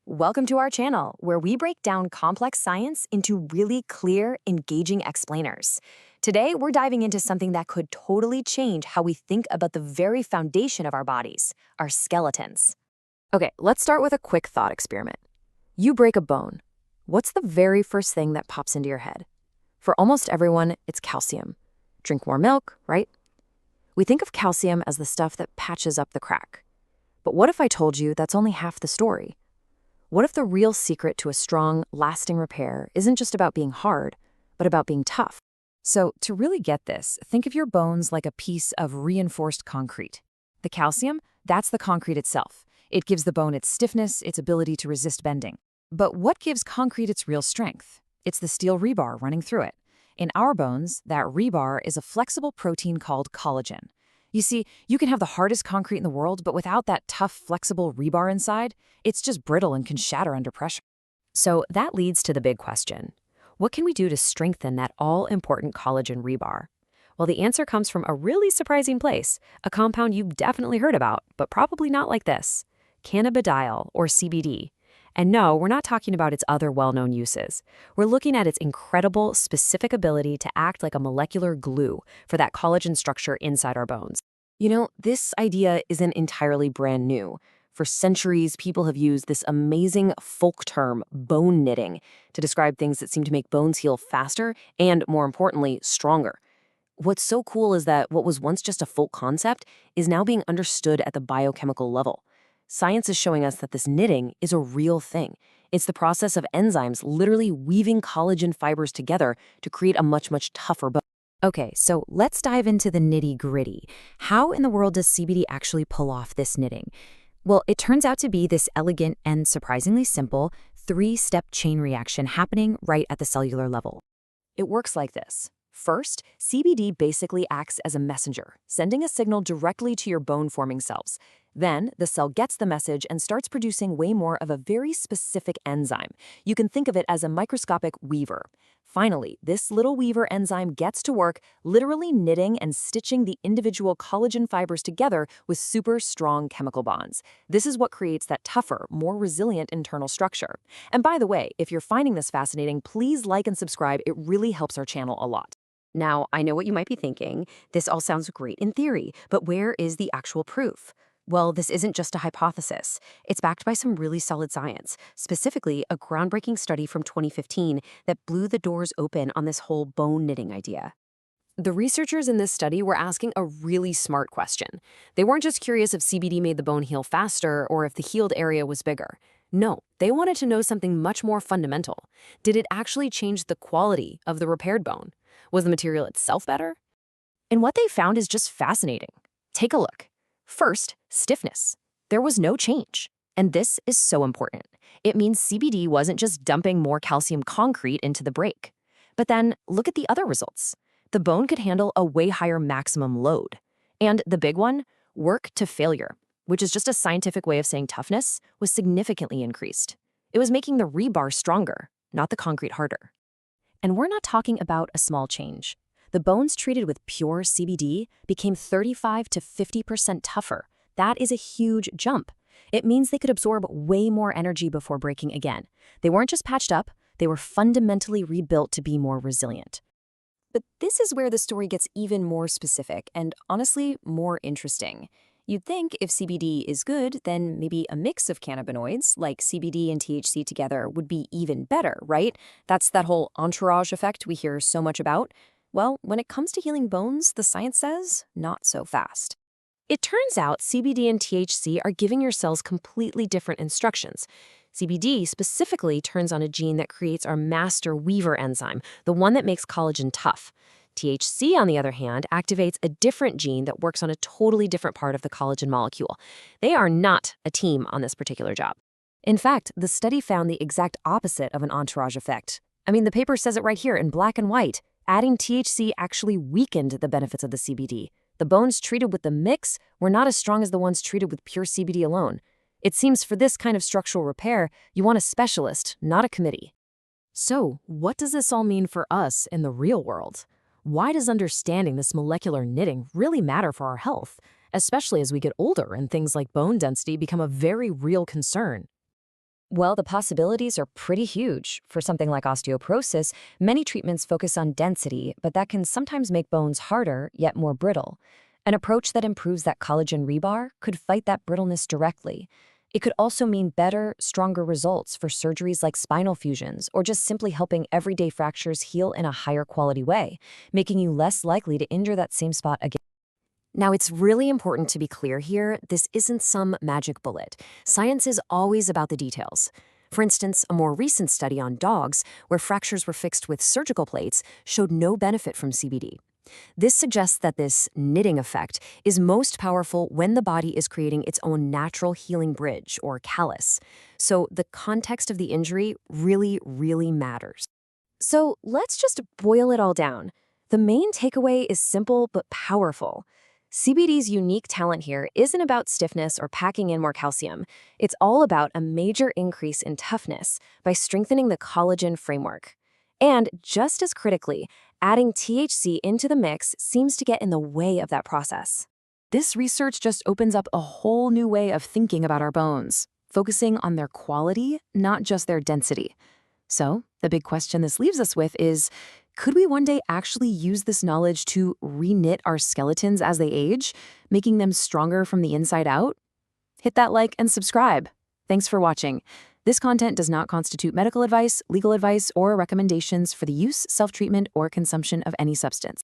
Welcome to our channel, where we break down complex science into really clear, engaging explainers. Today, we're diving into something that could totally change how we think about the very foundation of our bodies, our skeletons. Okay, let's start with a quick thought experiment. You break a bone. What's the very first thing that pops into your head? For almost everyone, it's calcium. Drink more milk, right? We think of calcium as the stuff that patches up the crack. But what if I told you that's only half the story? What if the real secret to a strong, lasting repair isn't just about being hard, but about being tough? So, to really get this, think of your bones like a piece of reinforced concrete. The calcium, that's the concrete itself. It gives the bone its stiffness, its ability to resist bending. But what gives concrete its real strength? It's the steel rebar running through it. In our bones, that rebar is a flexible protein called collagen. You see, you can have the hardest concrete in the world, but without that tough, flexible rebar inside, it's just brittle and can shatter under pressure. So that leads to the big question. What can we do to strengthen that all-important collagen rebar? Well, the answer comes from a really surprising place, a compound you've definitely heard about, but probably not like this: cannabidiol, or CBD. And no, we're not talking about its other well-known uses. We're looking at its incredible, specific ability to act like a molecular glue for that collagen structure inside our bones. You know, this idea isn't entirely brand new. For centuries, people have used this amazing folk term, bone knitting, to describe things that seem to make bones heal faster and, more importantly, stronger. What's so cool is that what was once just a folk concept is now being understood at the biochemical level. Science is showing us that this knitting is a real thing. It's the process of enzymes literally weaving collagen fibers together to create a much tougher bone. Okay, so let's dive into the nitty-gritty. How in the world does CBD actually pull off this knitting? Well, it turns out to be this elegant and surprisingly simple three-step chain reaction happening right at the cellular level. It works like this. First, CBD basically acts as a messenger, sending a signal directly to your bone-forming cells. Then, the cell gets the message and starts producing way more of a very specific enzyme. You can think of it as a microscopic weaver. Finally, this little weaver enzyme gets to work literally knitting and stitching the individual collagen fibers together with super strong chemical bonds. This is what creates that tougher, more resilient internal structure. And by the way, if you're finding this fascinating, please like and subscribe. It really helps our channel a lot. Now, I know what you might be thinking. This all sounds great in theory, but where is the actual proof? Well, this isn't just a hypothesis. It's backed by some really solid science, specifically a groundbreaking study from 2015 that blew the doors open on this whole bone knitting idea. The researchers in this study were asking a really smart question. They weren't just curious if CBD made the bone heal faster or if the healed area was bigger. No, they wanted to know something much more fundamental. Did it actually change the quality of the repaired bone? Was the material itself better? And what they found is just fascinating. Take a look. First, stiffness. There was no change. And this is so important. It means CBD wasn't just dumping more calcium concrete into the break. But then, look at the other results. The bone could handle a way higher maximum load. And the big one, work to failure, which is just a scientific way of saying toughness, was significantly increased. It was making the rebar stronger, not the concrete harder. And we're not talking about a small change. The bones treated with pure CBD became 35 to 50% tougher. That is a huge jump. It means they could absorb way more energy before breaking again. They weren't just patched up, they were fundamentally rebuilt to be more resilient. But this is where the story gets even more specific and, honestly, more interesting. You'd think if CBD is good, then maybe a mix of cannabinoids, like CBD and THC together, would be even better, right? That's that whole entourage effect we hear so much about. Well, when it comes to healing bones, the science says, not so fast. It turns out CBD and THC are giving your cells completely different instructions. CBD specifically turns on a gene that creates our master weaver enzyme, the one that makes collagen tough. THC, on the other hand, activates a different gene that works on a totally different part of the collagen molecule. They are not a team on this particular job. In fact, the study found the exact opposite of an entourage effect. I mean, the paper says it right here in black and white. Adding THC actually weakened the benefits of the CBD. The bones treated with the mix were not as strong as the ones treated with pure CBD alone. It seems for this kind of structural repair, you want a specialist, not a committee. So, what does this all mean for us in the real world? Why does understanding this molecular knitting really matter for our health, especially as we get older and things like bone density become a very real concern? Well, the possibilities are pretty huge. For something like osteoporosis, many treatments focus on density, but that can sometimes make bones harder, yet more brittle. An approach that improves that collagen rebar could fight that brittleness directly. It could also mean better, stronger results for surgeries like spinal fusions, or just simply helping everyday fractures heal in a higher quality way, making you less likely to injure that same spot again. Now, it's really important to be clear here, this isn't some magic bullet. Science is always about the details. For instance, a more recent study on dogs, where fractures were fixed with surgical plates, showed no benefit from CBD. This suggests that this knitting effect is most powerful when the body is creating its own natural healing bridge, or callus. So the context of the injury really, really matters. So let's just boil it all down. The main takeaway is simple but powerful. CBD's unique talent here isn't about stiffness or packing in more calcium. It's all about a major increase in toughness by strengthening the collagen framework. And just as critically, adding THC into the mix seems to get in the way of that process. This research just opens up a whole new way of thinking about our bones, focusing on their quality, not just their density. So, the big question this leaves us with is, could we one day actually use this knowledge to reknit our skeletons as they age, making them stronger from the inside out? Hit that like and subscribe. Thanks for watching. This content does not constitute medical advice, legal advice, or recommendations for the use, self-treatment, or consumption of any substance.